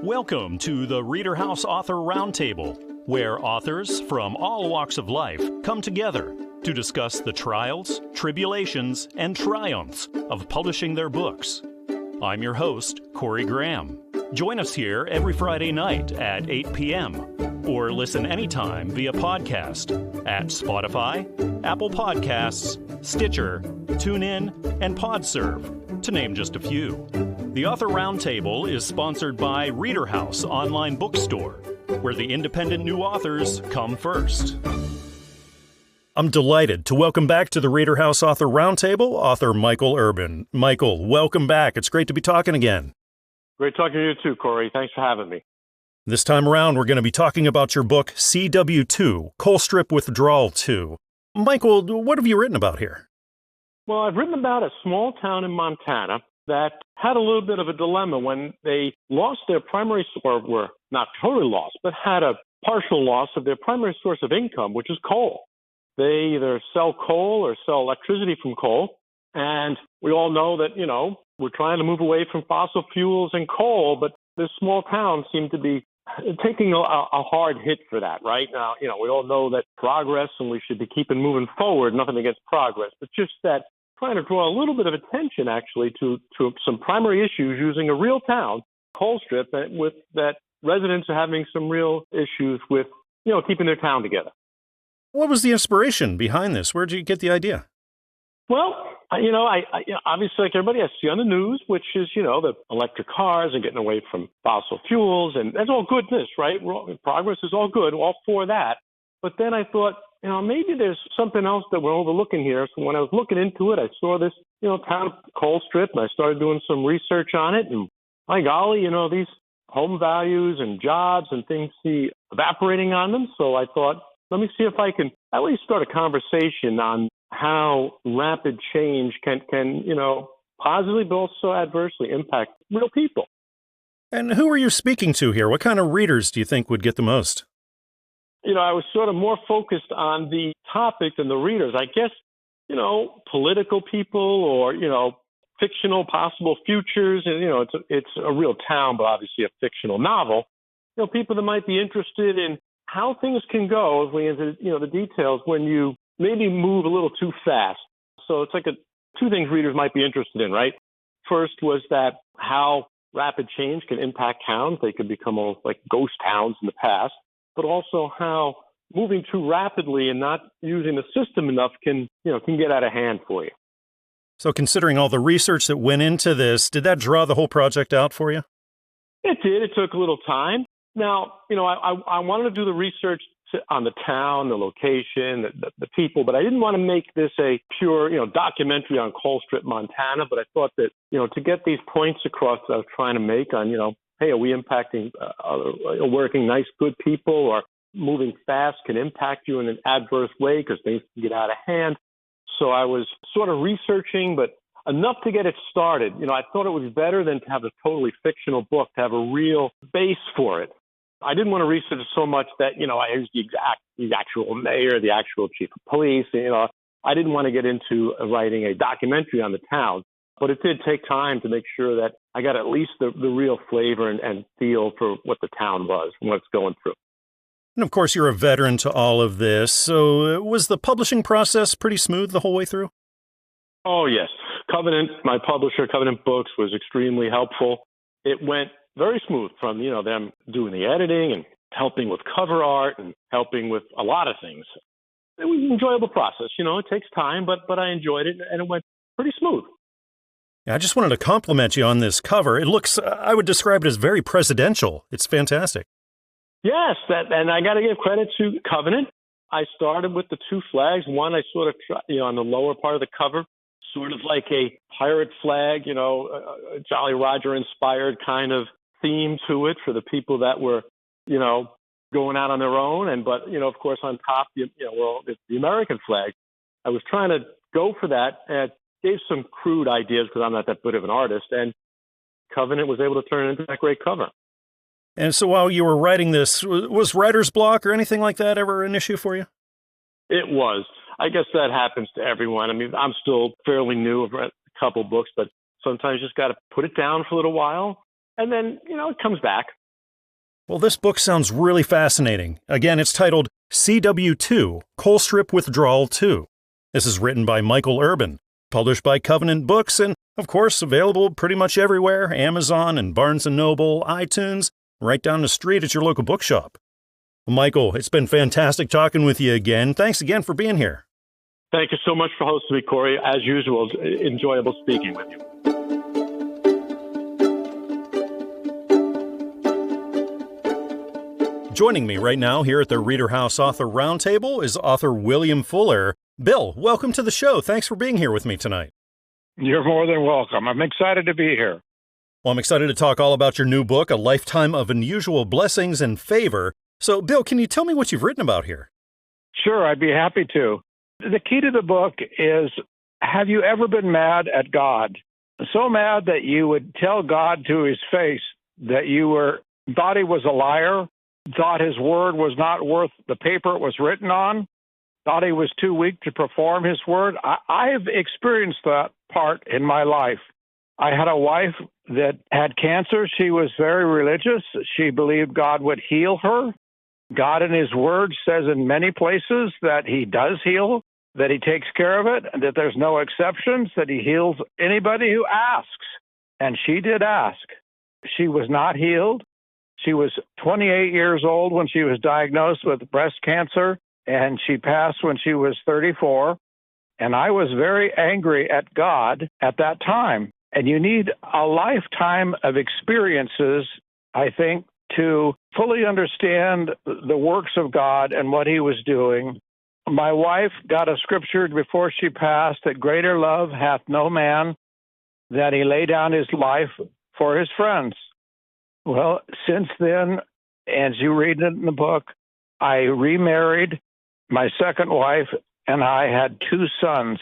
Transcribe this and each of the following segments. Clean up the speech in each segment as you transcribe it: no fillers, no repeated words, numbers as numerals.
Welcome to the ReaderHouse Author Roundtable, where authors from all walks of life come together to discuss the trials, tribulations, and triumphs of publishing their books. I'm your host, Corey Graham. Join us here every Friday night at 8 p.m. or listen anytime via podcast at Spotify, Apple Podcasts, Stitcher, TuneIn, and PodServe, to name just a few. The Author Roundtable is sponsored by ReaderHouse Online Bookstore, where the independent new authors come first. I'm delighted to welcome back to the ReaderHouse Author Roundtable, author Michael Urban. Michael, welcome back. It's great to be talking again. Great talking to you too, Corey. Thanks for having me. This time around, we're going to be talking about your book, CW2, Colstrip Withdrawal 2. Michael, what have you written about here? Well, I've written about a small town in Montana that had a little bit of a dilemma when they lost their primary source, or were not totally lost, but had a partial loss of their primary source of income, which is coal. They either sell coal or sell electricity from coal. And we all know that, we're trying to move away from fossil fuels and coal, but this small town seemed to be taking a hard hit for that right now. We all know that progress and we should be keeping moving forward, nothing against progress, but just that trying to draw a little bit of attention actually to some primary issues using a real town, Colstrip, with that residents are having some real issues with, keeping their town together. What was the inspiration behind this? Where did you get the idea? Well, I obviously, like everybody, I see on the news, which is, the electric cars and getting away from fossil fuels, and that's all goodness, right? Progress is all good, all for that. But then I thought, maybe there's something else that we're overlooking here. So when I was looking into it, I saw this, town Colstrip, and I started doing some research on it. And my golly, these home values and jobs and things see evaporating on them. So I thought, let me see if I can at least start a conversation on how rapid change can positively but also adversely impact real people. And who are you speaking to here? What kind of readers do you think would get the most? I was sort of more focused on the topic than the readers. I guess, political people or, fictional possible futures. And, it's a real town, but obviously a fictional novel. People that might be interested in how things can go if we into, the details when you maybe move a little too fast. So it's like two things readers might be interested in, right? First was that how rapid change can impact towns. They could become almost like ghost towns in the past, but also how moving too rapidly and not using the system enough can get out of hand for you. So considering all the research that went into this, did that draw the whole project out for you? It did. It took a little time. Now, I wanted to do the research on the town, the location, the people, but I didn't want to make this a pure, documentary on Colstrip, Montana. But I thought that, to get these points across that I was trying to make on, hey, are we impacting working nice, good people, or moving fast can impact you in an adverse way because things can get out of hand. So I was sort of researching, but enough to get it started. I thought it was better than to have a totally fictional book, to have a real base for it. I didn't want to research so much that, I used the actual mayor, the actual chief of police. I didn't want to get into writing a documentary on the town, but it did take time to make sure that I got at least the real flavor and feel for what the town was and what it's going through. And of course, you're a veteran to all of this. So was the publishing process pretty smooth the whole way through? Oh, yes. Covenant, my publisher, Covenant Books, was extremely helpful. It went very smooth from, them doing the editing and helping with cover art and helping with a lot of things. It was an enjoyable process. It takes time, but I enjoyed it and it went pretty smooth. Yeah, I just wanted to compliment you on this cover. It looks, I would describe it as very presidential. It's fantastic. Yes, and I got to give credit to Covenant. I started with the two flags. One, I sort of, on the lower part of the cover, sort of like a pirate flag, a Jolly Roger inspired kind of theme to it for the people that were, going out on their own. But, of course, on top, it's the American flag. I was trying to go for that and gave some crude ideas because I'm not that good of an artist. And Covenant was able to turn it into that great cover. And so while you were writing this, was writer's block or anything like that ever an issue for you? It was. I guess that happens to everyone. I mean, I'm still fairly new. I've read a couple books, but sometimes you just got to put it down for a little while. And then, it comes back. Well, this book sounds really fascinating. Again, it's titled CW2, Coal Strip Withdrawal 2. This is written by Michael Urban, published by Covenant Books, and, of course, available pretty much everywhere, Amazon and Barnes & Noble, iTunes, right down the street at your local bookshop. Well, Michael, it's been fantastic talking with you again. Thanks again for being here. Thank you so much for hosting me, Corey. As usual, it's enjoyable speaking with you. Joining me right now here at the ReaderHouse Author Roundtable is author William Fuller. Bill, welcome to the show. Thanks for being here with me tonight. You're more than welcome. I'm excited to be here. Well, I'm excited to talk all about your new book, A Lifetime of Unusual Blessings and Favor. So, Bill, can you tell me what you've written about here? Sure, I'd be happy to. The key to the book is, have you ever been mad at God? So mad that you would tell God to his face that you thought he was a liar, thought his word was not worth the paper it was written on, thought he was too weak to perform his word. I've experienced that part in my life. I had a wife that had cancer. She was very religious. She believed God would heal her. God in his word says in many places that he does heal, that he takes care of it, and that there's no exceptions, that he heals anybody who asks. And she did ask. She was not healed. She was 28 years old when she was diagnosed with breast cancer, and she passed when she was 34. And I was very angry at God at that time. And you need a lifetime of experiences, I think, to fully understand the works of God and what he was doing. My wife got a scripture before she passed, that greater love hath no man, that he lay down his life for his friends. Well, since then, as you read it in the book, I remarried. My second wife and I had 2 sons.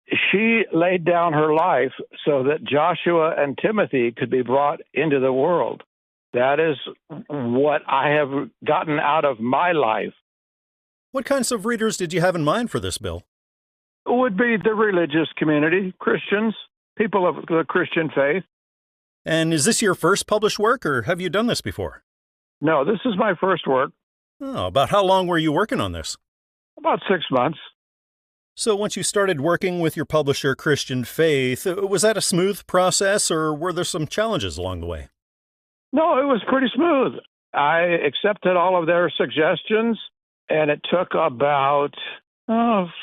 She laid down her life so that Joshua and Timothy could be brought into the world. That is what I have gotten out of my life. What kinds of readers did you have in mind for this, Bill? It would be the religious community, Christians, people of the Christian faith. And is this your first published work, or have you done this before? No, this is my first work. Oh, about how long were you working on this? About 6 months. So once you started working with your publisher, Christian Faith, was that a smooth process, or were there some challenges along the way? No, it was pretty smooth. I accepted all of their suggestions, and it took about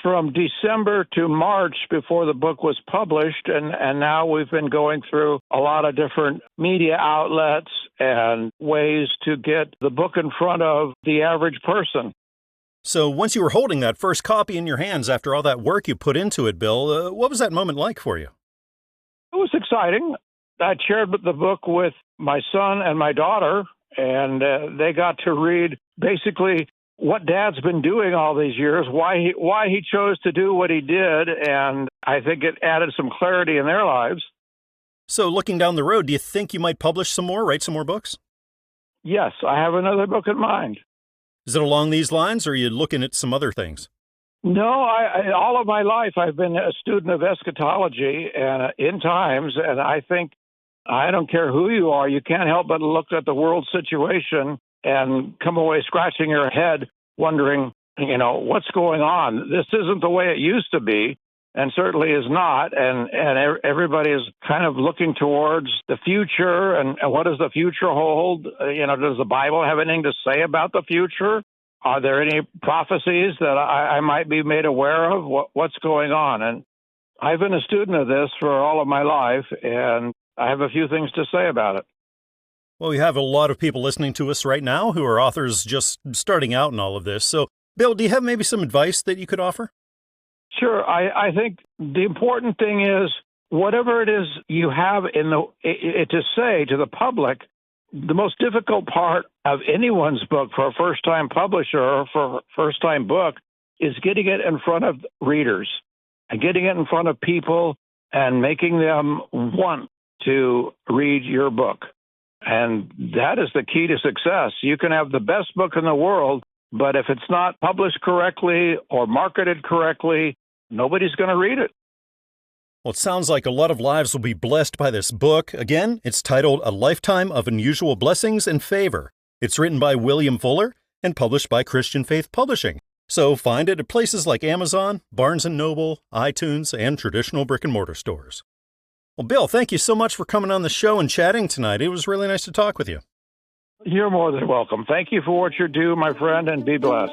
from December to March before the book was published, and now we've been going through a lot of different media outlets and ways to get the book in front of the average person. So once you were holding that first copy in your hands after all that work you put into it, Bill, what was that moment like for you? It was exciting. I shared the book with my son and my daughter, and they got to read basically what Dad's been doing all these years, why he chose to do what he did, and I think it added some clarity in their lives. So looking down the road, do you think you might publish some more, write some more books? Yes, I have another book in mind. Is it along these lines, or are you looking at some other things? No, all of my life I've been a student of eschatology and end times, and I think I don't care who you are, you can't help but look at the world situation and come away scratching your head wondering, what's going on? This isn't the way it used to be, and certainly is not. And everybody is kind of looking towards the future, and what does the future hold? Does the Bible have anything to say about the future? Are there any prophecies that I might be made aware of? What's going on? And I've been a student of this for all of my life, and I have a few things to say about it. Well, we have a lot of people listening to us right now who are authors just starting out in all of this. So, Bill, do you have maybe some advice that you could offer? Sure. I think the important thing is whatever it is you have to say to the public, the most difficult part of anyone's book for a first-time publisher or for a first-time book is getting it in front of readers and getting it in front of people and making them want to read your book. And that is the key to success. You can have the best book in the world, but if it's not published correctly or marketed correctly, nobody's going to read it. Well, it sounds like a lot of lives will be blessed by this book. Again, it's titled A Lifetime of Unusual Blessings and Favor. It's written by William Fuller and published by Christian Faith Publishing. So find it at places like Amazon, Barnes & Noble, iTunes, and traditional brick-and-mortar stores. Well, Bill, thank you so much for coming on the show and chatting tonight. It was really nice to talk with you. You're more than welcome. Thank you for what you do, my friend, and be blessed.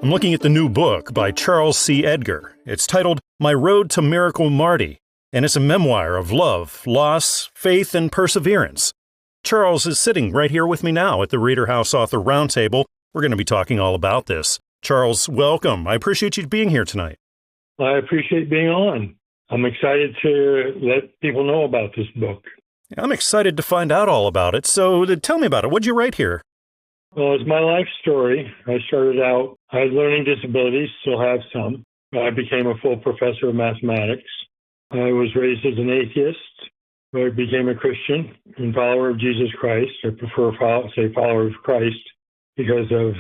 I'm looking at the new book by Charles C. Edgar. It's titled My Road to Miracle Marty, and it's a memoir of love, loss, faith, and perseverance. Charles is sitting right here with me now at the ReaderHouse Author Roundtable. We're going to be talking all about this. Charles, welcome. I appreciate you being here tonight. I appreciate being on. I'm excited to let people know about this book. I'm excited to find out all about it. So tell me about it. What'd you write here? Well, it's my life story. I started out, I had learning disabilities, still have some. I became a full professor of mathematics. I was raised as an atheist. I became a Christian and follower of Jesus Christ. I prefer say follower of Christ because of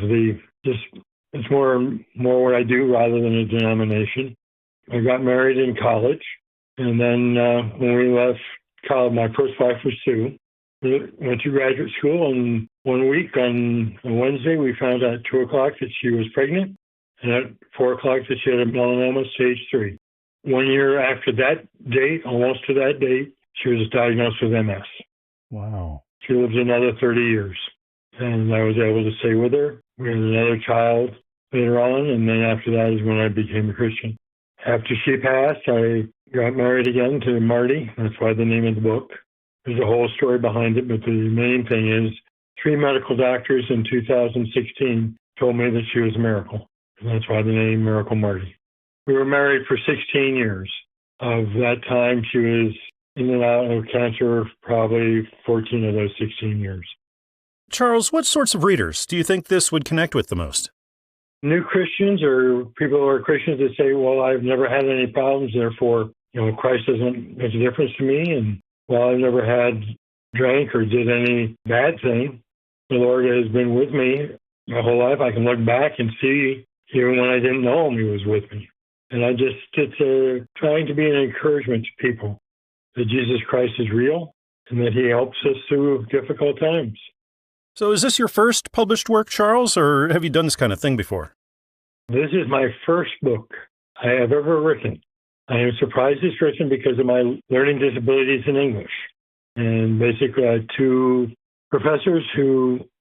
it's more what I do rather than a denomination. I got married in college, and then when we left college, my first wife was Sue. We went to graduate school, and one week on a Wednesday, we found out at 2 o'clock that she was pregnant, and at 4 o'clock that she had a melanoma stage 3. 1 year after that date, almost to that date, she was diagnosed with MS. Wow. She lived another 30 years, and I was able to stay with her. We had another child later on, and then after that is when I became a Christian. After she passed, I got married again to Marty. That's why the name of the book. There's a whole story behind it, but the main thing is 3 medical doctors in 2016 told me that she was a miracle. And that's why the name Miracle Marty. We were married for 16 years. Of that time, she was in and out of cancer probably 14 of those 16 years. Charles, what sorts of readers do you think this would connect with the most? New Christians or people who are Christians that say, well, I've never had any problems, therefore, Christ doesn't make a difference to me. And while I've never drank or did any bad thing, the Lord has been with me my whole life. I can look back and see, even when I didn't know him, he was with me. And it's trying to be an encouragement to people that Jesus Christ is real and that he helps us through difficult times. So is this your first published work, Charles, or have you done this kind of thing before? This is my first book I have ever written. I am surprised it's written because of my learning disabilities in English. And basically, I had 2 professors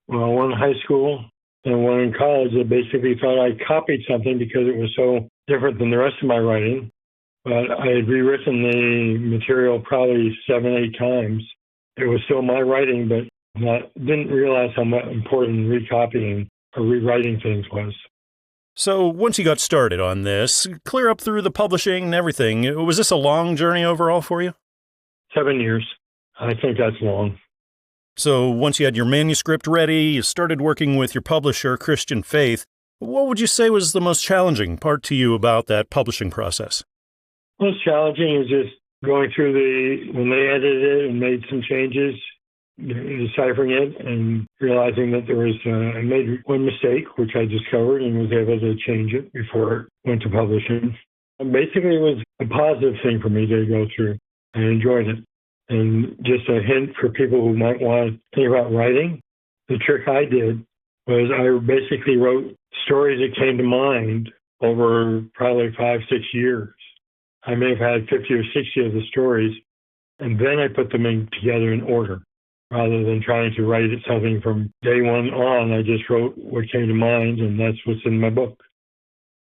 one in high school and one in college, that basically thought I copied something because it was so different than the rest of my writing. But I had rewritten the material probably 7, 8 times. It was still my writing, but I didn't realize how important recopying or rewriting things was. So once you got started on this, clear up through the publishing and everything, was this a long journey overall for you? 7 years. I think that's long. So once you had your manuscript ready, you started working with your publisher, Christian Faith. What would you say was the most challenging part to you about that publishing process? Most challenging is just going through when they edited it and made some changes, deciphering it and realizing that I made one mistake, which I discovered and was able to change it before it went to publishing. And basically, it was a positive thing for me to go through. I enjoyed it. And just a hint for people who might want to think about writing, the trick I did was I basically wrote stories that came to mind over probably 5, 6 years. I may have had 50 or 60 of the stories, and then I put them together in order. Rather than trying to write something from day one on, I just wrote what came to mind, and that's what's in my book.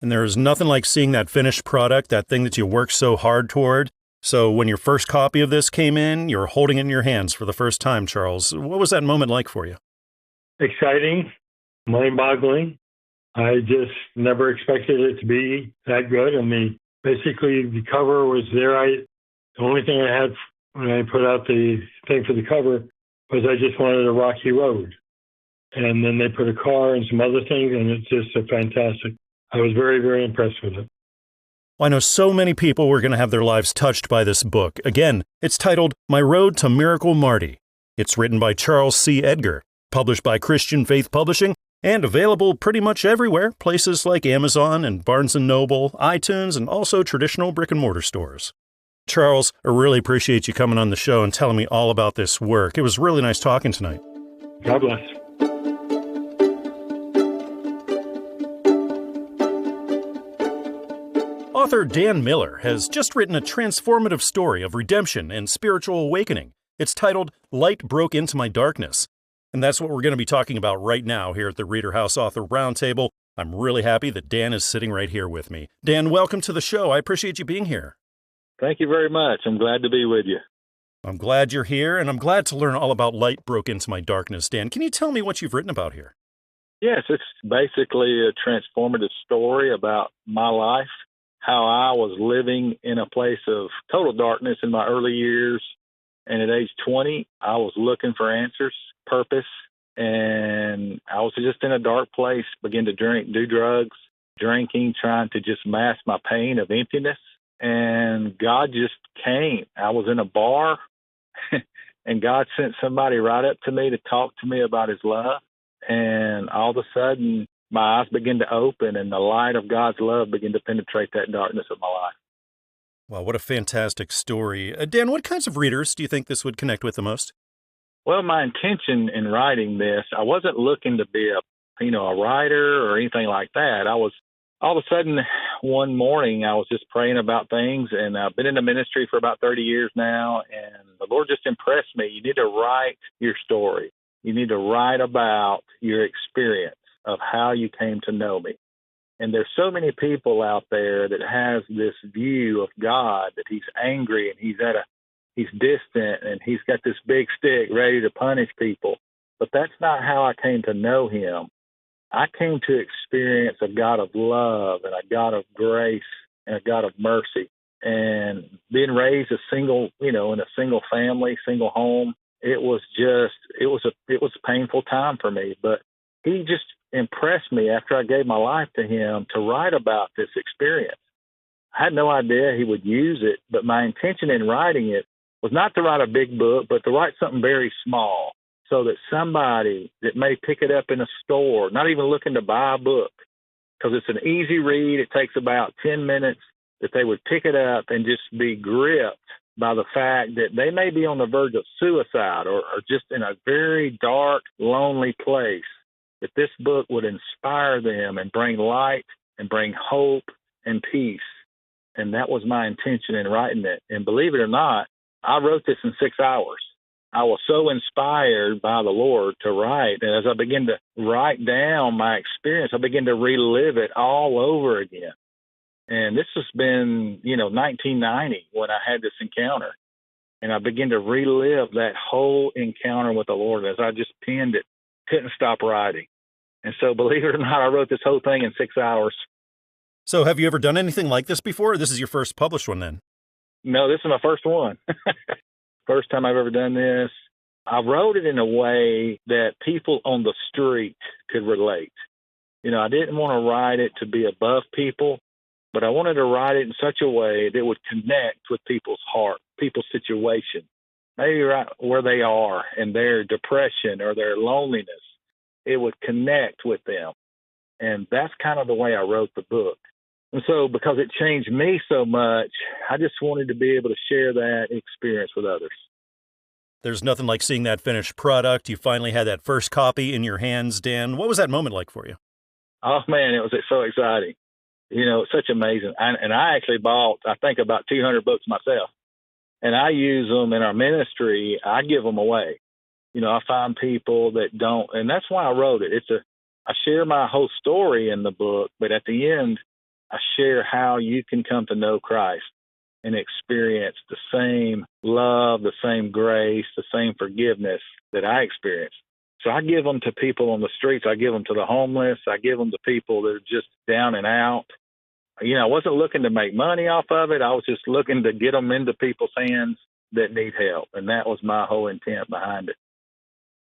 And there is nothing like seeing that finished product, that thing that you worked so hard toward. So when your first copy of this came in, you're holding it in your hands for the first time, Charles. What was that moment like for you? Exciting, mind-boggling. I just never expected it to be that good. Basically, the cover was there. The only thing I had when I put out the thing for the cover was I just wanted a rocky road. And then they put a car and some other things, and it's just fantastic. I was very, very impressed with it. Well, I know so many people were going to have their lives touched by this book. Again, it's titled My Road to Miracle Marty. It's written by Charles C. Edgar, published by Christian Faith Publishing, and available pretty much everywhere, places like Amazon and Barnes & Noble, iTunes, and also traditional brick-and-mortar stores. Charles, I really appreciate you coming on the show and telling me all about this work. It was really nice talking tonight. God bless. Author Dan Miller has just written a transformative story of redemption and spiritual awakening. It's titled Light Broke Into My Darkness. And that's what we're going to be talking about right now here at the ReaderHouse Author Roundtable. I'm really happy that Dan is sitting right here with me. Dan, welcome to the show. I appreciate you being here. Thank you very much. I'm glad to be with you. I'm glad you're here, and I'm glad to learn all about Light Broke Into My Darkness. Dan, can you tell me what you've written about here? Yes, it's basically a transformative story about my life, how I was living in a place of total darkness in my early years. And at age 20, I was looking for answers, purpose, and I was just in a dark place, began to drink, do drugs, drinking, trying to just mask my pain of emptiness. And God just came. I was in a bar, and God sent somebody right up to me to talk to me about his love. And all of a sudden, my eyes began to open, and the light of God's love began to penetrate that darkness of my life. Wow, what a fantastic story. Dan, what kinds of readers do you think this would connect with the most? Well, my intention in writing this, I wasn't looking to be a writer or anything like that. I was all of a sudden one morning I was just praying about things, and I've been in the ministry for about 30 years now, and the Lord just impressed me. You need to write your story. You need to write about your experience of how you came to know me. And there's so many people out there that has this view of God that he's angry and he's distant and he's got this big stick ready to punish people. But that's not how I came to know him. I came to experience a God of love and a God of grace and a God of mercy. And being raised in a single family, single home, it was a painful time for me. But he just impressed me after I gave my life to him to write about this experience. I had no idea he would use it, but my intention in writing it was not to write a big book, but to write something very small so that somebody that may pick it up in a store, not even looking to buy a book, because it's an easy read. It takes about 10 minutes, that they would pick it up and just be gripped by the fact that they may be on the verge of suicide or just in a very dark, lonely place, that this book would inspire them and bring light and bring hope and peace. And that was my intention in writing it. And believe it or not, I wrote this in 6 hours. I was so inspired by the Lord to write. And as I began to write down my experience, I began to relive it all over again. And this has been, 1990 when I had this encounter. And I began to relive that whole encounter with the Lord. As I just penned it, couldn't stop writing. And so, believe it or not, I wrote this whole thing in 6 hours. So have you ever done anything like this before? This is your first published one then? No, this is my first one. First time I've ever done this. I wrote it in a way that people on the street could relate. I didn't want to write it to be above people, but I wanted to write it in such a way that would connect with people's heart, people's situation, maybe right where they are in their depression or their loneliness. It would connect with them. And that's kind of the way I wrote the book. And so because it changed me so much, I just wanted to be able to share that experience with others. There's nothing like seeing that finished product. You finally had that first copy in your hands, Dan. What was that moment like for you? Oh, man, it was so exciting. It's such amazing. And I actually bought, I think, about 200 books myself. And I use them in our ministry. I give them away. I find people that don't, and that's why I wrote it. I share my whole story in the book, but at the end, I share how you can come to know Christ and experience the same love, the same grace, the same forgiveness that I experienced. So I give them to people on the streets. I give them to the homeless. I give them to people that are just down and out. I wasn't looking to make money off of it. I was just looking to get them into people's hands that need help. And that was my whole intent behind it.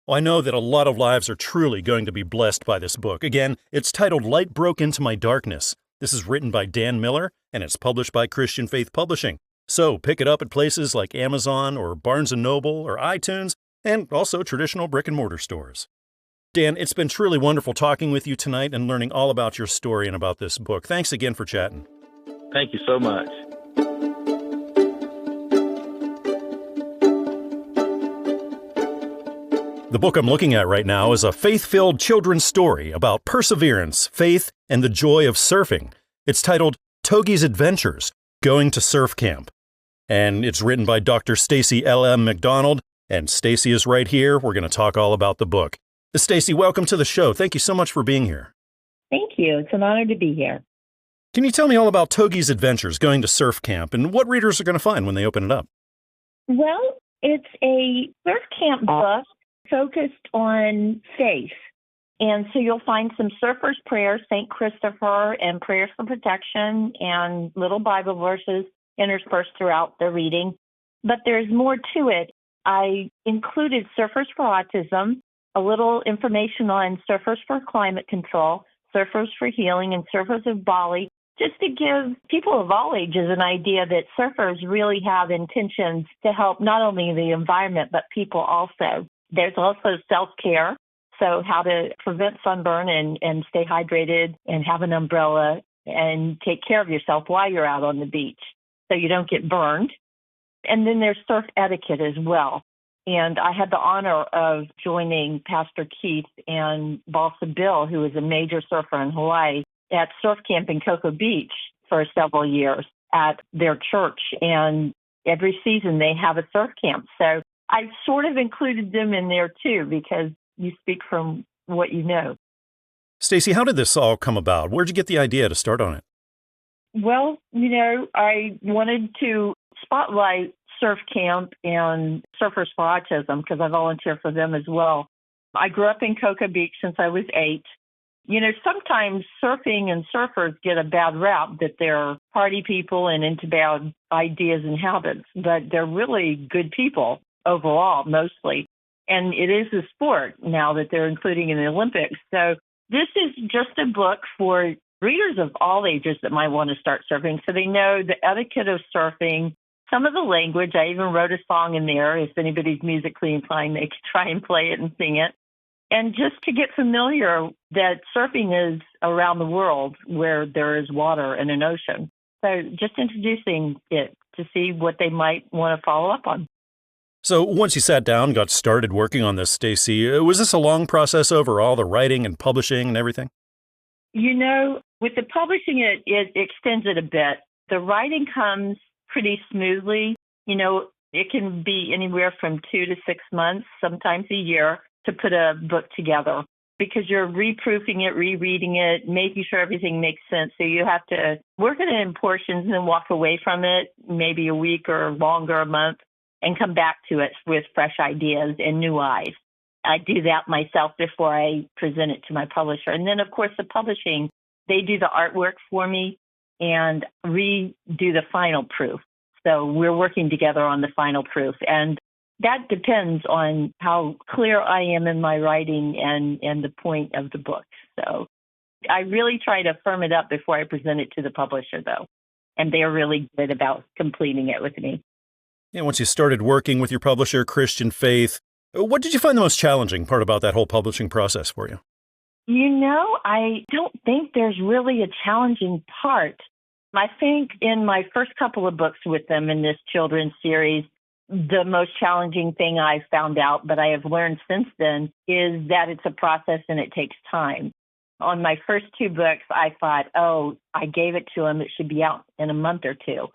Well, I know that a lot of lives are truly going to be blessed by this book. Again, it's titled Light Broke Into My Darkness. This is written by Dan Miller, and it's published by Christian Faith Publishing. So pick it up at places like Amazon or Barnes & Noble or iTunes, and also traditional brick-and-mortar stores. Dan, it's been truly wonderful talking with you tonight and learning all about your story and about this book. Thanks again for chatting. Thank you so much. The book I'm looking at right now is a faith-filled children's story about perseverance, faith, and the joy of surfing. It's titled Togi's Adventures, Going to Surf Camp. And it's written by Dr. Stacy L. McDonald, and Stacy is right here. We're going to talk all about the book. Stacy, welcome to the show. Thank you so much for being here. Thank you. It's an honor to be here. Can you tell me all about Togi's Adventures, Going to Surf Camp, and what readers are going to find when they open it up? Well, it's a surf camp book focused on faith. And so you'll find some surfer's prayers, St. Christopher, and prayers for protection, and little Bible verses interspersed throughout the reading. But there's more to it. I included Surfers for Autism, a little information on Surfers for Climate Control, Surfers for Healing, and Surfers of Bali, just to give people of all ages an idea that surfers really have intentions to help not only the environment, but people also. There's also self-care, so how to prevent sunburn and stay hydrated and have an umbrella and take care of yourself while you're out on the beach so you don't get burned. And then there's surf etiquette as well. And I had the honor of joining Pastor Keith and Balsa Bill, who is a major surfer in Hawaii, at surf camp in Cocoa Beach for several years at their church. And every season they have a surf camp. So I sort of included them in there too, because you speak from what you know. Stacy, how did this all come about? Where'd you get the idea to start on it? Well, I wanted to spotlight surf camp and Surfers for Autism because I volunteer for them as well. I grew up in Cocoa Beach since I was 8. Sometimes surfing and surfers get a bad rap that they're party people and into bad ideas and habits, but they're really good people overall, mostly. And it is a sport now that they're including in the Olympics. So this is just a book for readers of all ages that might want to start surfing so they know the etiquette of surfing, some of the language. I even wrote a song in there. If anybody's musically inclined, they could try and play it and sing it. And just to get familiar that surfing is around the world where there is water and an ocean. So just introducing it to see what they might want to follow up on. So once you sat down, got started working on this, Stacy, was this a long process overall, the writing and publishing and everything? With the publishing, it extends it a bit. The writing comes pretty smoothly. It can be anywhere from 2 to 6 months, sometimes a year, to put a book together because you're reproofing it, rereading it, making sure everything makes sense. So you have to work it in portions and then walk away from it maybe a week or longer, a month, and come back to it with fresh ideas and new eyes. I do that myself before I present it to my publisher. And then, of course, the publishing, they do the artwork for me and redo the final proof. So we're working together on the final proof. And that depends on how clear I am in my writing and the point of the book. So I really try to firm it up before I present it to the publisher, though. And they're really good about completing it with me. Yeah, once you started working with your publisher, Christian Faith, what did you find the most challenging part about that whole publishing process for you? I don't think there's really a challenging part. I think in my first couple of books with them in this children's series, the most challenging thing I found out, but I have learned since then, is that it's a process and it takes time. On my first 2 books, I thought, I gave it to them. It should be out in a month or 2.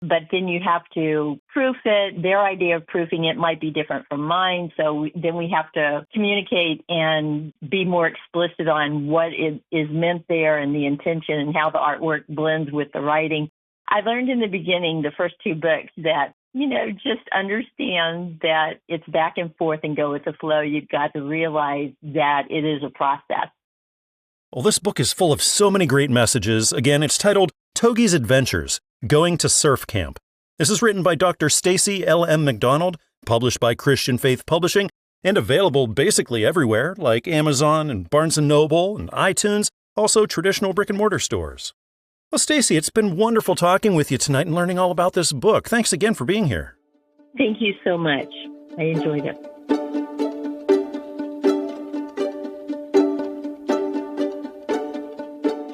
But then you have to proof it. Their idea of proofing it might be different from mine. So then we have to communicate and be more explicit on what is meant there and the intention and how the artwork blends with the writing. I learned in the beginning, the first 2 books, that, just understand that it's back and forth and go with the flow. You've got to realize that it is a process. Well, this book is full of so many great messages. Again, it's titled Togi's Adventures, Going to Surf Camp. This is written by Dr. Stacy L. McDonald, published by Christian Faith Publishing, and available basically everywhere, like Amazon and Barnes & Noble and iTunes, also traditional brick-and-mortar stores. Well, Stacy, it's been wonderful talking with you tonight and learning all about this book. Thanks again for being here. Thank you so much. I enjoyed it.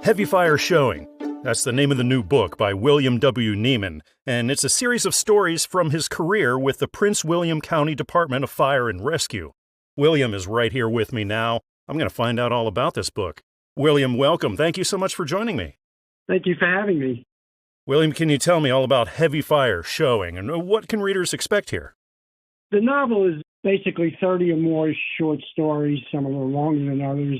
Heavy Fire Showing. That's the name of the new book by William W. Niemann, and it's a series of stories from his career with the Prince William County Department of Fire and Rescue. William is right here with me now. I'm going to find out all about this book. William, welcome. Thank you so much for joining me. Thank you for having me. William, can you tell me all about Heavy Fire Showing, and what can readers expect here? The novel is basically 30 or more short stories. Some of them are longer than others.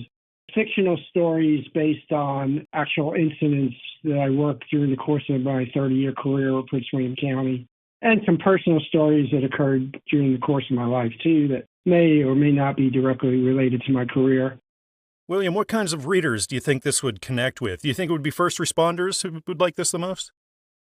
Fictional stories based on actual incidents that I worked during the course of my 30-year career at Prince William County, and some personal stories that occurred during the course of my life, too, that may or may not be directly related to my career. William, what kinds of readers do you think this would connect with? Do you think it would be first responders who would like this the most?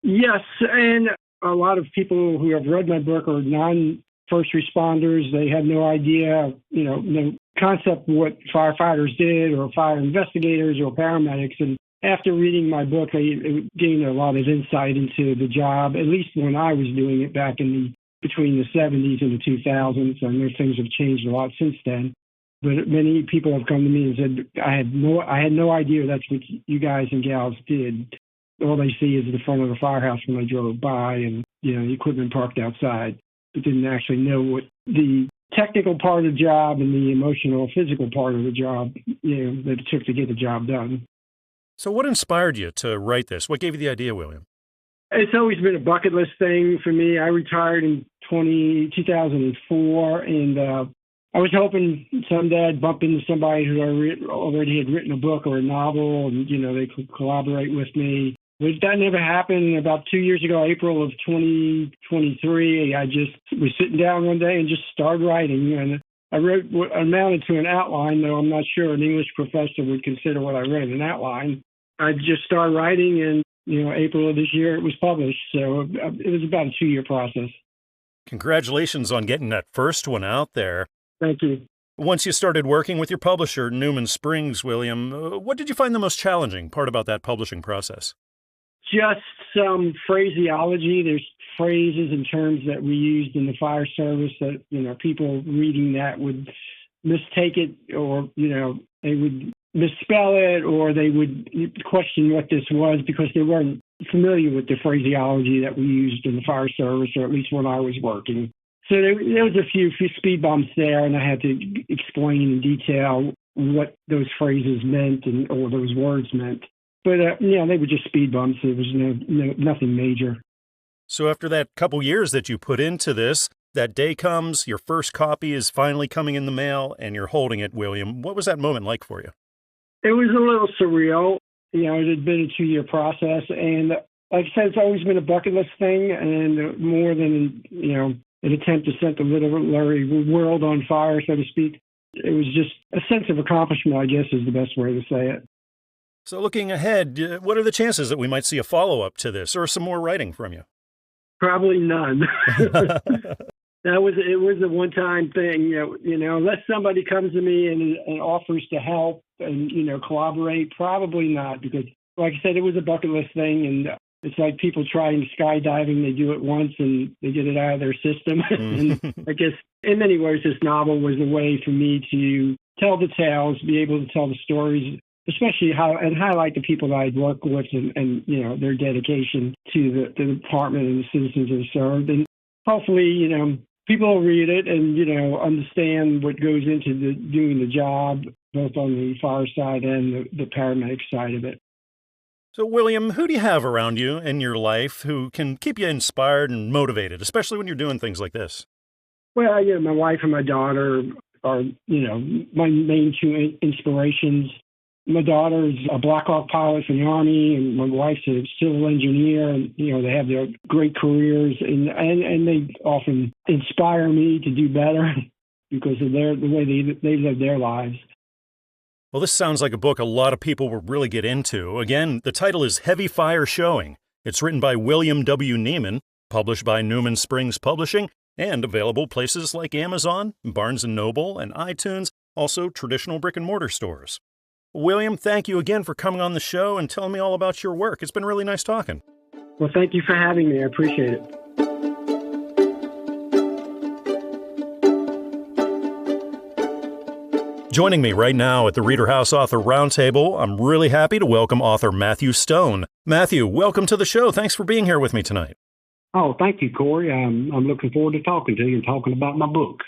Yes, and a lot of people who have read my book are non-first responders. They have no idea, no concept of what firefighters did or fire investigators or paramedics. And after reading my book, I gained a lot of insight into the job, at least when I was doing it back between the 70s and the 2000s. I know things have changed a lot since then. But many people have come to me and said, I had no idea that's what you guys and gals did. All they see is the front of the firehouse when they drove by and, the equipment parked outside, but didn't actually know what the technical part of the job and the emotional, physical part of the job, that it took to get the job done. So what inspired you to write this? What gave you the idea, William? It's always been a bucket list thing for me. I retired in 2004, and I was hoping someday I'd bump into somebody who already had written a book or a novel, and, they could collaborate with me. But that never happened. About 2 years ago, April of 2023, I just was sitting down one day and just started writing. And I wrote what amounted to an outline, though I'm not sure an English professor would consider what I read an outline. I just started writing, and, April of this year it was published. So it was about a 2-year process. Congratulations on getting that first one out there. Thank you. Once you started working with your publisher, Newman Springs, William, what did you find the most challenging part about that publishing process? Just some phraseology. There's phrases and terms that we used in the fire service that, people reading that would mistake it, or, they would misspell it, or they would question what this was because they weren't familiar with the phraseology that we used in the fire service, or at least when I was working. So there was a few speed bumps there, and I had to explain in detail what those phrases meant or those words meant. But, they were just speed bumps. There was nothing major. So after that couple years that you put into this, that day comes, your first copy is finally coming in the mail, and you're holding it, William. What was that moment like for you? It was a little surreal. It had been a 2-year process. And like I said, it's always been a bucket list thing, and more than, an attempt to set the literary world on fire, so to speak. It was just a sense of accomplishment, I guess, is the best way to say it. So looking ahead, what are the chances that we might see a follow-up to this or some more writing from you? Probably none. It was a one-time thing. Unless somebody comes to me and offers to help and, collaborate, probably not. Because, like I said, it was a bucket list thing, and it's like people trying skydiving. They do it once and they get it out of their system. And I guess in many ways, this novel was a way for me to tell the tales, be able to tell the stories, especially highlight the people that I'd worked with and their dedication to the department and the citizens they served. And hopefully, people will read it and, understand what goes into doing the job, both on the fire side and the paramedic side of it. So, William, who do you have around you in your life who can keep you inspired and motivated, especially when you're doing things like this? Well, my wife and my daughter are, my main two inspirations. My daughter's a Black Hawk pilot for the Army, and my wife's a civil engineer, and, they have their great careers, and they often inspire me to do better because of the way they live their lives. Well, this sounds like a book a lot of people will really get into. Again, the title is Heavy Fire Showing. It's written by William W. Niemann, published by Newman Springs Publishing, and available places like Amazon, Barnes & Noble, and iTunes, also traditional brick-and-mortar stores. William, thank you again for coming on the show and telling me all about your work. It's been really nice talking. Well, thank you for having me. I appreciate it. Joining me right now at the ReaderHouse Author Roundtable, I'm really happy to welcome author Matthew Stone. Matthew, welcome to the show. Thanks for being here with me tonight. Oh, thank you, Corey. I'm looking forward to talking to you and talking about my book.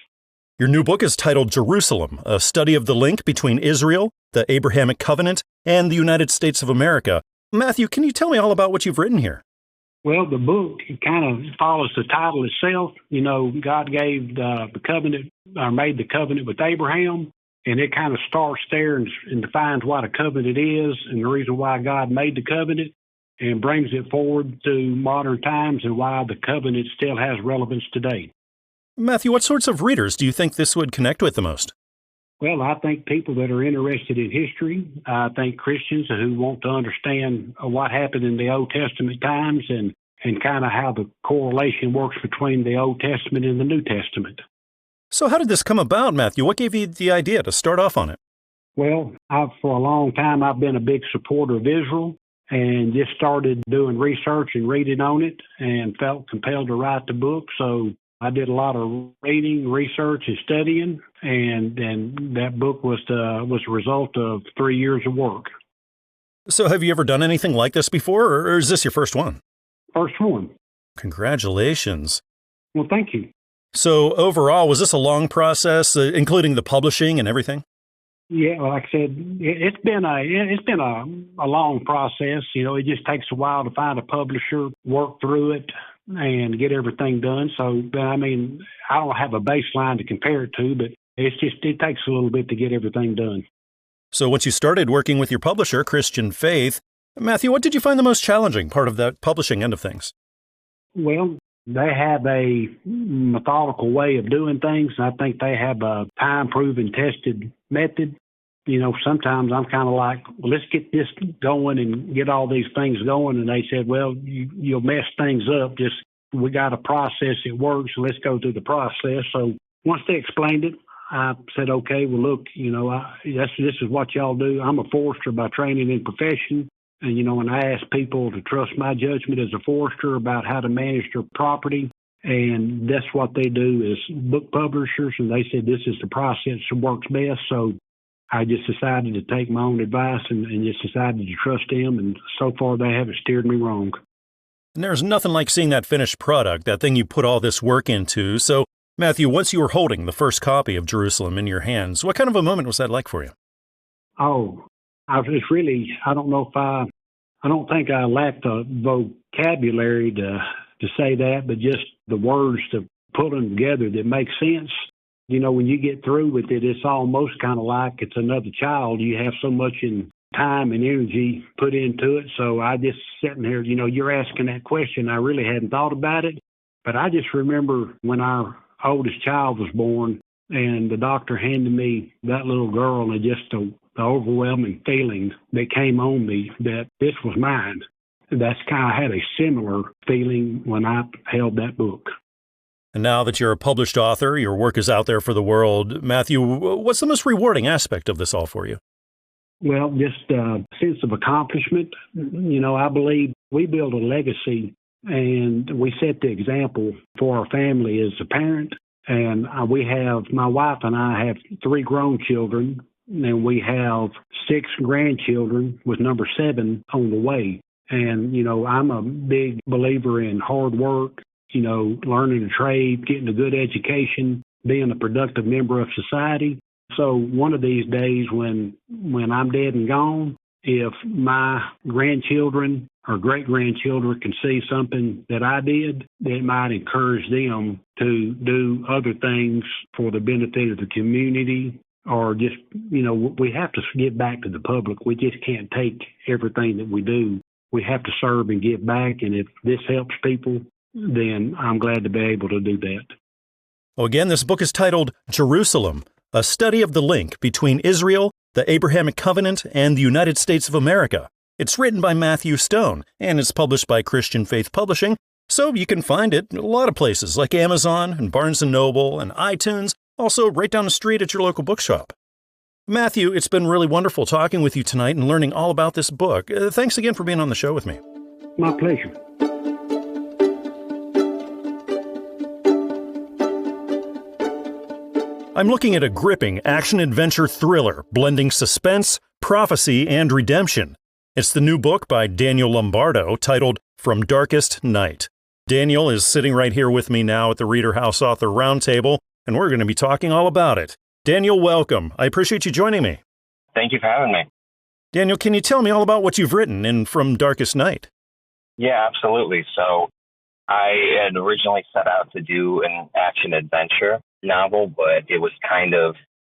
Your new book is titled Jerusalem, a study of the link between Israel, the Abrahamic covenant, and the United States of America. Matthew, can you tell me all about what you've written here? Well, the book kind of follows the title itself. God gave the covenant, or made the covenant with Abraham, and it kind of starts there and defines what a covenant is and the reason why God made the covenant, and brings it forward to modern times and why the covenant still has relevance today. Matthew, what sorts of readers do you think this would connect with the most? Well, I think people that are interested in history. I think Christians who want to understand what happened in the Old Testament times and kind of how the correlation works between the Old Testament and the New Testament. So how did this come about, Matthew? What gave you the idea to start off on it? Well, for a long time, I've been a big supporter of Israel and just started doing research and reading on it and felt compelled to write the book. So I did a lot of reading, research, and studying, and that book was the result of 3 years of work. So have you ever done anything like this before, or is this your first one? First one. Congratulations. Well, thank you. So overall, was this a long process, including the publishing and everything? Yeah, like I said, it's been a long process. It just takes a while to find a publisher, work through it, and get everything done. So, I don't have a baseline to compare it to, but it takes a little bit to get everything done. So once you started working with your publisher, Christian Faith, Matthew, what did you find the most challenging part of that publishing end of things? Well, they have a methodical way of doing things. I think they have a time-proven, tested method. Sometimes I'm kind of like, well, let's get this going and get all these things going. And they said, well, you'll mess things up. We got a process. It works. So let's go through the process. So once they explained it, I said, okay, well, look, this is what y'all do. I'm a forester by training and profession. And I ask people to trust my judgment as a forester about how to manage their property. And that's what they do as book publishers. And they said, this is the process that works best. So I just decided to take my own advice and just decided to trust them. And so far, they haven't steered me wrong. And there's nothing like seeing that finished product, that thing you put all this work into. So, Matthew, once you were holding the first copy of Jerusalem in your hands, what kind of a moment was that like for you? Oh, I don't think I lacked the vocabulary to say that, but just the words to put them together that make sense. When you get through with it, it's almost kind of like it's another child. You have so much in time and energy put into it. So I just sitting here, you're asking that question. I really hadn't thought about it, but I just remember when our oldest child was born and the doctor handed me that little girl and just the overwhelming feeling that came on me that this was mine. That's kind of had a similar feeling when I held that book. And now that you're a published author, your work is out there for the world. Matthew, what's the most rewarding aspect of this all for you? Well, just a sense of accomplishment. I believe we build a legacy and we set the example for our family as a parent. And my wife and I have 3 grown children, and we have 6 grandchildren with number 7 on the way. And, I'm a big believer in hard work, learning a trade, getting a good education, being a productive member of society. So one of these days when I'm dead and gone, if my grandchildren or great-grandchildren can see something that I did, that might encourage them to do other things for the benefit of the community, or just, we have to give back to the public. We just can't take everything that we do. We have to serve and give back, and if this helps people, then I'm glad to be able to do that. Well, again, this book is titled Jerusalem, a study of the link between Israel, the Abrahamic covenant, and the United States of America. It's written by Matthew Stone, and it's published by Christian Faith Publishing, so you can find it in a lot of places like Amazon and Barnes & Noble and iTunes, also right down the street at your local bookshop. Matthew, it's been really wonderful talking with you tonight and learning all about this book. Thanks again for being on the show with me. My pleasure. I'm looking at a gripping action-adventure thriller blending suspense, prophecy, and redemption. It's the new book by Daniel Lombardo titled From Darkest Night. Daniel is sitting right here with me now at the ReaderHouse Author Roundtable. and we're going to be talking all about it. Daniel, welcome. I appreciate you joining me. Thank you for having me. Daniel, can you tell me all about what you've written in From Darkest Night? Yeah, absolutely. So I had originally set out to do an action-adventure novel, but it was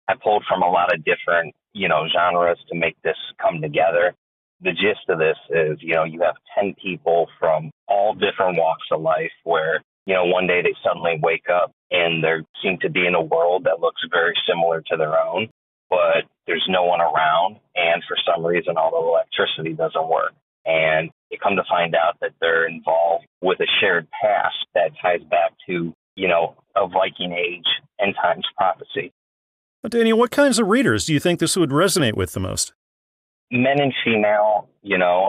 I pulled from a lot of different, genres to make this come together. The gist of this is, you have 10 people from all different walks of life where, one day they suddenly wake up and they seem to be in a world that looks very similar to their own, but there's no one around. And for some reason, all the electricity doesn't work. And you come to find out that they're involved with a shared past that ties back to, a Viking Age end times prophecy. Well, Daniel, what kinds of readers do you think this would resonate with the most? Men and female,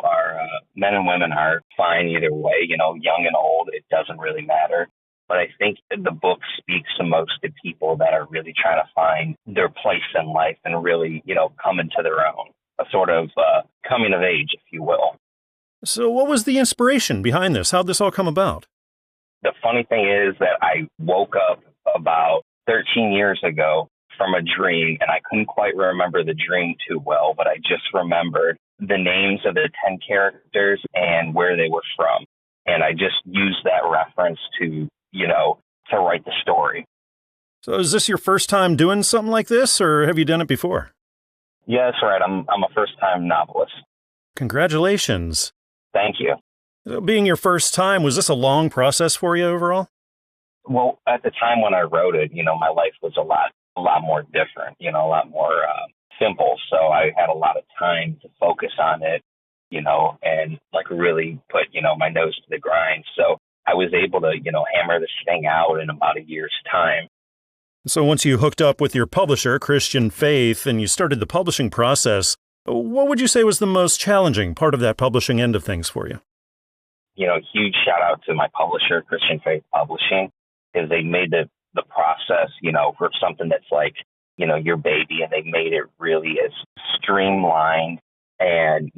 are men and women are fine either way, young and old, it doesn't really matter. But I think that the book speaks the most to people that are really trying to find their place in life and really, come into their own, a sort of coming of age, if you will. So what was the inspiration behind this? How'd this all come about? The funny thing is that I woke up about 13 years ago from a dream, and I couldn't quite remember the dream too well, but I just remembered the names of the 10 characters and where they were from. And I just used that reference to, to write the story. So is this your first time doing something like this, or have you done it before? Yeah, that's right. I'm a first-time novelist. Congratulations. Thank you. So being your first time, was this a long process for you overall? Well, at the time when I wrote it, my life was a lot more different, a lot more simple. So I had a lot of time to focus on it, and really put, my nose to the grind. So I was able to, hammer this thing out in about a year's time. So once you hooked up with your publisher, Christian Faith, and you started the publishing process, what would you say was the most challenging part of that publishing end of things for you? Huge shout out to my publisher, Christian Faith Publishing, because they made the process, for something that's like, your baby, and they made it really as streamlined and,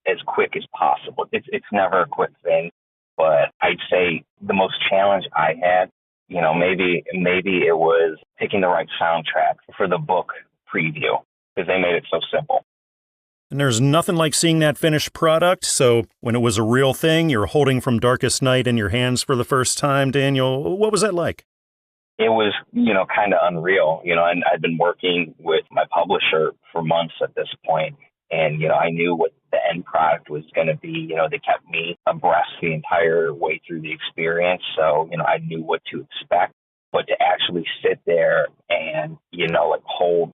as quick as possible. It's never a quick thing, but I'd say the most challenge I had, maybe it was picking the right soundtrack for the book preview, because they made it so simple. And there's nothing like seeing that finished product. So when it was a real thing, you're holding From Darkest Night in your hands for the first time, Daniel, what was that like? It was, kind of unreal, and I'd been working with my publisher for months at this point. And, I knew what the end product was going to be. They kept me abreast the entire way through the experience. So, I knew what to expect. But to actually sit there and, hold,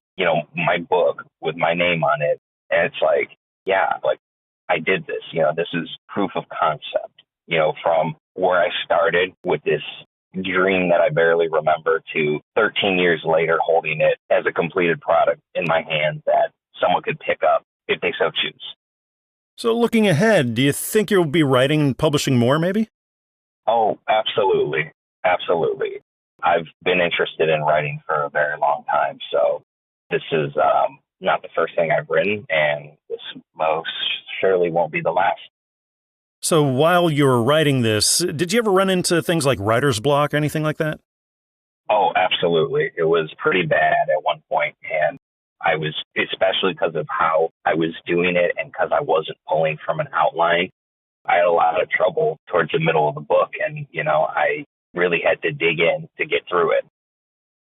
my book with my name on it. And it's like, yeah, I did this. This is proof of concept, from where I started with this dream that I barely remember to 13 years later holding it as a completed product in my hand that someone could pick up if they so choose. So looking ahead, do you think you'll be writing and publishing more maybe? Oh, absolutely. Absolutely. I've been interested in writing for a very long time. So this is not the first thing I've written, and this most surely won't be the last. So while you were writing this, did you ever run into things like writer's block or anything like that? Oh, absolutely. It was pretty bad at one point, and I was, especially because of how I was doing it and because I wasn't pulling from an outline, I had a lot of trouble towards the middle of the book, and, I really had to dig in to get through it.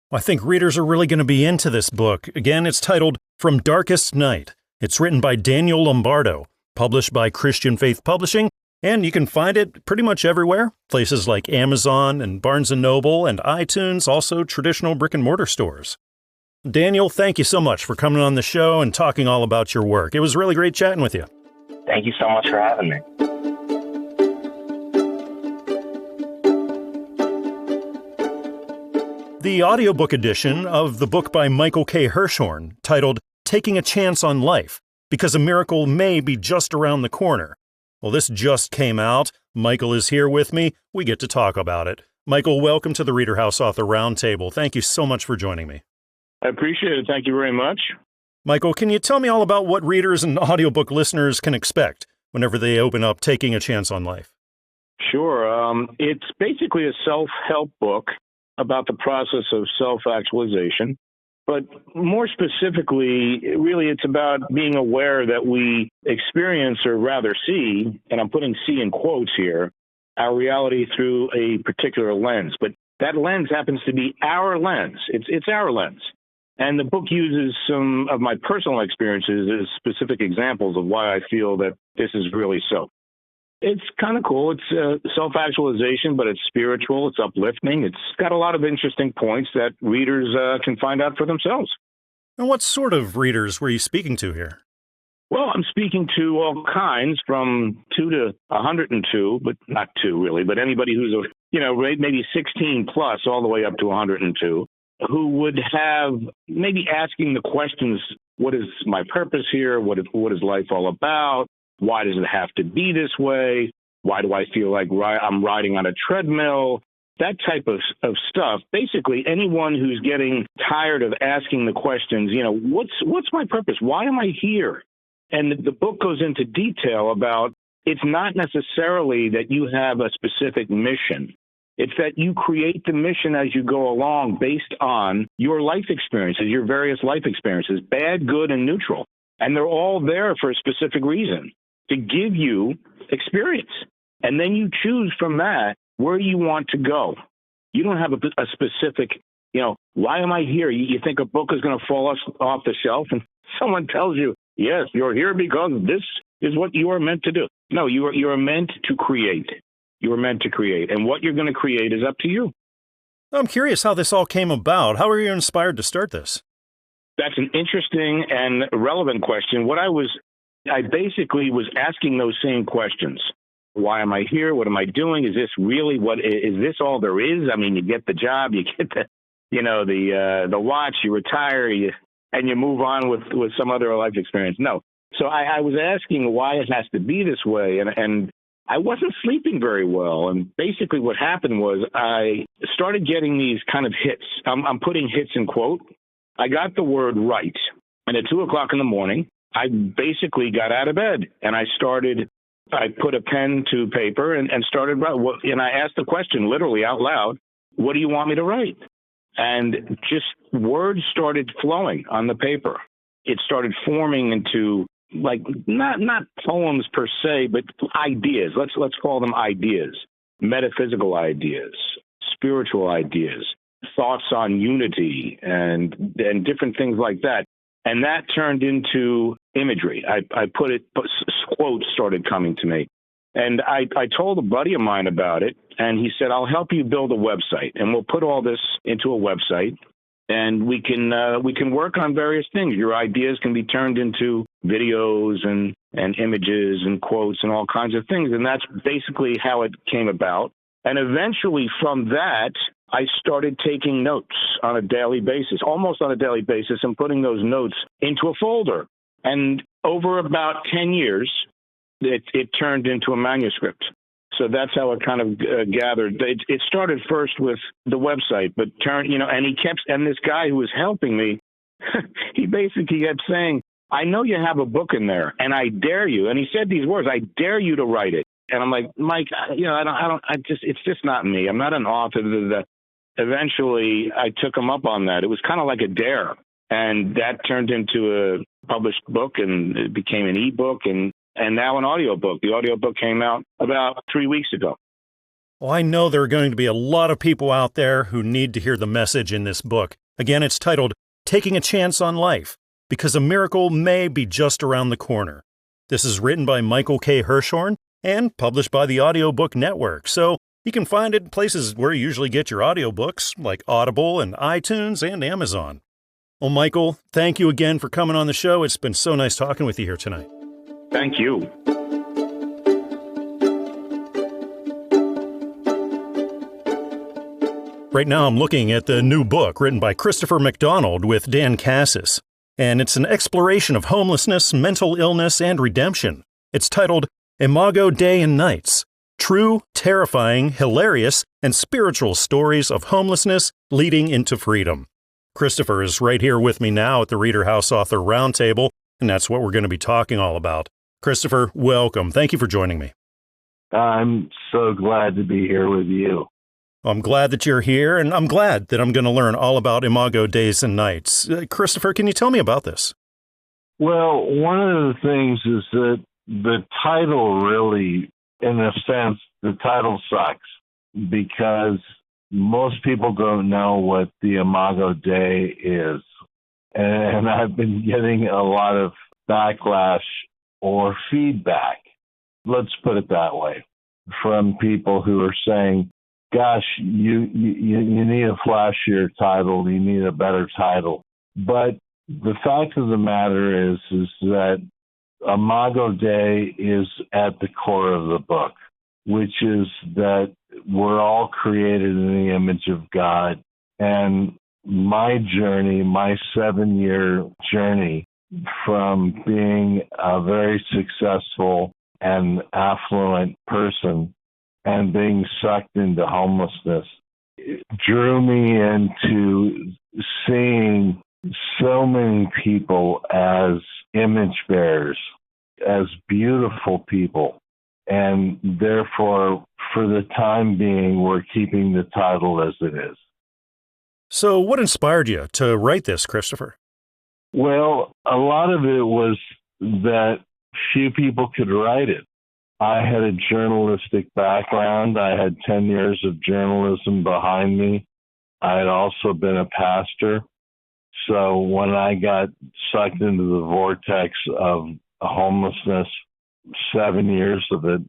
Well, I think readers are really going to be into this book. Again, it's titled From Darkest Night. It's written by Daniel Lombardo, published by Christian Faith Publishing, and you can find it pretty much everywhere. Places like Amazon and Barnes & Noble and iTunes, also traditional brick-and-mortar stores. Daniel, thank you so much for coming on the show and talking all about your work. It was really great chatting with you. Thank you so much for having me. The audiobook edition of the book by Michael K. Hirshorne, titled Taking a Chance on Life, Because a Miracle May Be Just Around the Corner. Well, this just came out. Michael is here with me. We get to talk about it. Michael, welcome to the ReaderHouse Author Roundtable. Thank you so much for joining me. I appreciate it. Thank you very much. Michael, can you tell me all about what readers and audiobook listeners can expect whenever they open up Taking a Chance on Life? Sure. It's basically a self-help book about the process of self-actualization. But more specifically, really, it's about being aware that we experience, or rather see, and I'm putting see in quotes here, our reality through a particular lens. But that lens happens to be our lens. It's our lens. And the book uses some of my personal experiences as specific examples of why I feel that this is really so. It's kind of cool. It's self-actualization, but it's spiritual. It's uplifting. It's got a lot of interesting points that readers can find out for themselves. And what sort of readers were you speaking to here? Well, I'm speaking to all kinds, from 2 to 102, but not 2 really, but anybody who's, maybe 16 plus all the way up to 102, who would have maybe asking the questions, what is my purpose here? What is life all about? Why does it have to be this way? Why do I feel like I'm riding on a treadmill? That type of stuff. Basically, anyone who's getting tired of asking the questions, what's my purpose? Why am I here? And the book goes into detail about it's not necessarily that you have a specific mission. It's that you create the mission as you go along based on your life experiences, your various life experiences, bad, good, and neutral. And they're all there for a specific reason, to give you experience. And then you choose from that where you want to go. You don't have a specific, why am I here? You think a book is going to fall off the shelf and someone tells you, yes, you're here because this is what you are meant to do. No, you are meant to create. You are meant to create. And what you're going to create is up to you. I'm curious how this all came about. How were you inspired to start this? That's an interesting and relevant question. I basically was asking those same questions. Why am I here? What am I doing? Is this really is this all there is? I mean, you get the job, you get the watch, you retire, and you move on with some other life experience. No. So I was asking why it has to be this way. And I wasn't sleeping very well. And basically what happened was I started getting these kind of hits. I'm putting hits in quote. I got the word right. And at 2:00 in the morning, I basically got out of bed and I put a pen to paper and started writing. And I asked the question literally out loud, what do you want me to write? And just words started flowing on the paper. It started forming into not poems per se, but ideas. Let's call them ideas, metaphysical ideas, spiritual ideas, thoughts on unity and different things like that. And that turned into imagery. I quotes started coming to me. And I told a buddy of mine about it, and he said, I'll help you build a website, and we'll put all this into a website, and we can work on various things. Your ideas can be turned into videos and images and quotes and all kinds of things. And that's basically how it came about. And eventually from that, I started taking notes on a daily basis, almost on a daily basis, and putting those notes into a folder. And over about 10 years, it turned into a manuscript. So that's how it kind of gathered. It started first with the website, but and this guy who was helping me, he basically kept saying, I know you have a book in there, and I dare you. And he said these words, I dare you to write it. And I'm like, Mike, it's just not me. I'm not an author. Eventually, I took him up on that. It was kind of like a dare. And that turned into a published book, and it became an ebook and now an audiobook. The audiobook came out about 3 weeks ago. Well, I know there are going to be a lot of people out there who need to hear the message in this book. Again, it's titled Taking a Chance on Life, because a miracle may be just around the corner. This is written by Michael K. Hirshorne and published by the Audiobook Network, so you can find it in places where you usually get your audiobooks, like Audible and iTunes and Amazon. Well, Michael, thank you again for coming on the show. It's been so nice talking with you here tonight. Thank you. Right now I'm looking at the new book written by Christopher McDonald with Dan Kassis, and it's an exploration of homelessness, mental illness, and redemption. It's titled Imago Day and Nights, True, Terrifying, Hilarious, and Spiritual Stories of Homelessness Leading into Freedom. Christopher is right here with me now at the ReaderHouse Author Roundtable, and that's what we're going to be talking all about. Christopher, welcome. Thank you for joining me. I'm so glad to be here with you. I'm glad that you're here, and I'm glad that I'm going to learn all about Imago Days and Nights. Christopher, can you tell me about this? Well, one of the things is that the title really, in a sense, the title sucks because most people don't know what the Imago Day is. And I've been getting a lot of backlash or feedback, let's put it that way, from people who are saying, gosh, you need a flashier title, you need a better title. But the fact of the matter is that Imago Dei is at the core of the book, which is that we're all created in the image of God. And my journey, my 7-year journey from being a very successful and affluent person and being sucked into homelessness, it drew me into seeing so many people as image bearers, as beautiful people. And therefore, for the time being, we're keeping the title as it is. So what inspired you to write this, Christopher? Well, a lot of it was that few people could write it. I had a journalistic background. I had 10 years of journalism behind me. I had also been a pastor. So when I got sucked into the vortex of homelessness, 7 years of it,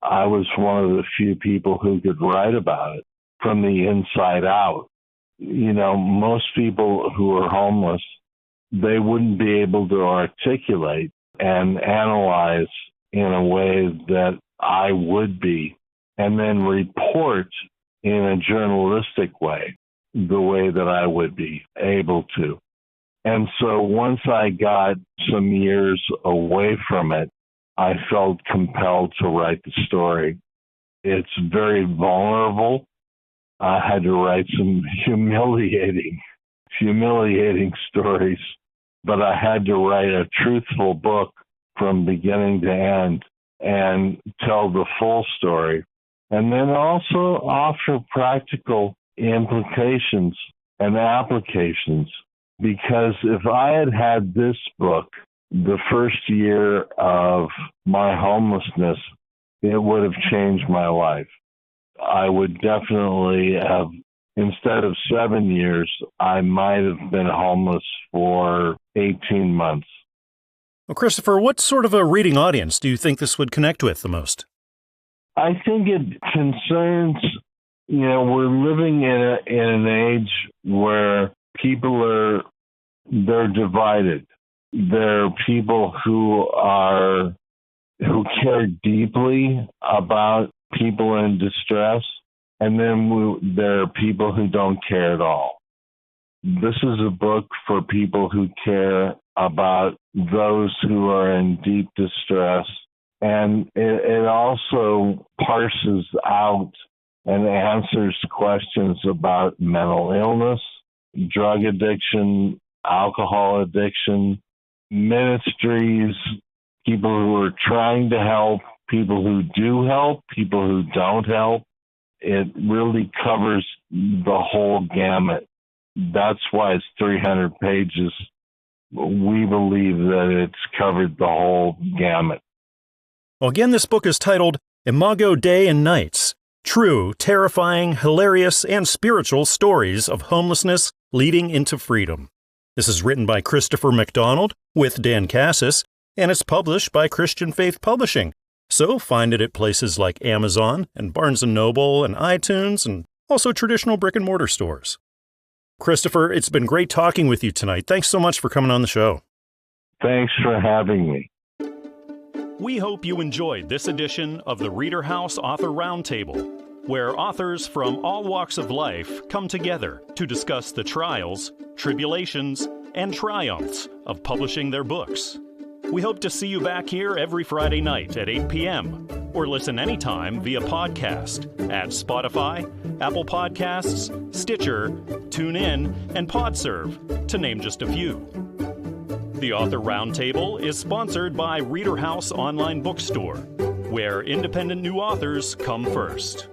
I was one of the few people who could write about it from the inside out. You know, most people who are homeless, they wouldn't be able to articulate and analyze in a way that I would be, and then report in a journalistic way, the way that I would be able to. And so once I got some years away from it, I felt compelled to write the story. It's very vulnerable. I had to write some humiliating stories, but I had to write a truthful book from beginning to end and tell the full story. And then also offer practical implications and applications. Because if I had had this book the first year of my homelessness, it would have changed my life. I would definitely have, instead of 7 years, I might have been homeless for 18 months. Well, Christopher, what sort of a reading audience do you think this would connect with the most? I think it concerns, we're living in an age where people they're divided. There are people who care deeply about people in distress, and then there are people who don't care at all. This is a book for people who care about those who are in deep distress, and it also parses out and answers questions about mental illness, drug addiction, alcohol addiction, ministries, people who are trying to help, people who do help, people who don't help. It really covers the whole gamut. That's why it's 300 pages. We believe that it's covered the whole gamut. Well, again, this book is titled Imago Dei and Nights, True, Terrifying, Hilarious, and Spiritual Stories of Homelessness Leading into Freedom. This is written by Christopher McDonald with Dan Kassis, and it's published by Christian Faith Publishing. So find it at places like Amazon and Barnes & Noble and iTunes and also traditional brick-and-mortar stores. Christopher, it's been great talking with you tonight. Thanks so much for coming on the show. Thanks for having me. We hope you enjoyed this edition of the ReaderHouse Author Roundtable, where authors from all walks of life come together to discuss the trials, tribulations, and triumphs of publishing their books. We hope to see you back here every Friday night at 8 p.m. or listen anytime via podcast at Spotify, Apple Podcasts, Stitcher, TuneIn, and PodServe, to name just a few. The Author Roundtable is sponsored by ReaderHouse Online Bookstore, where independent new authors come first.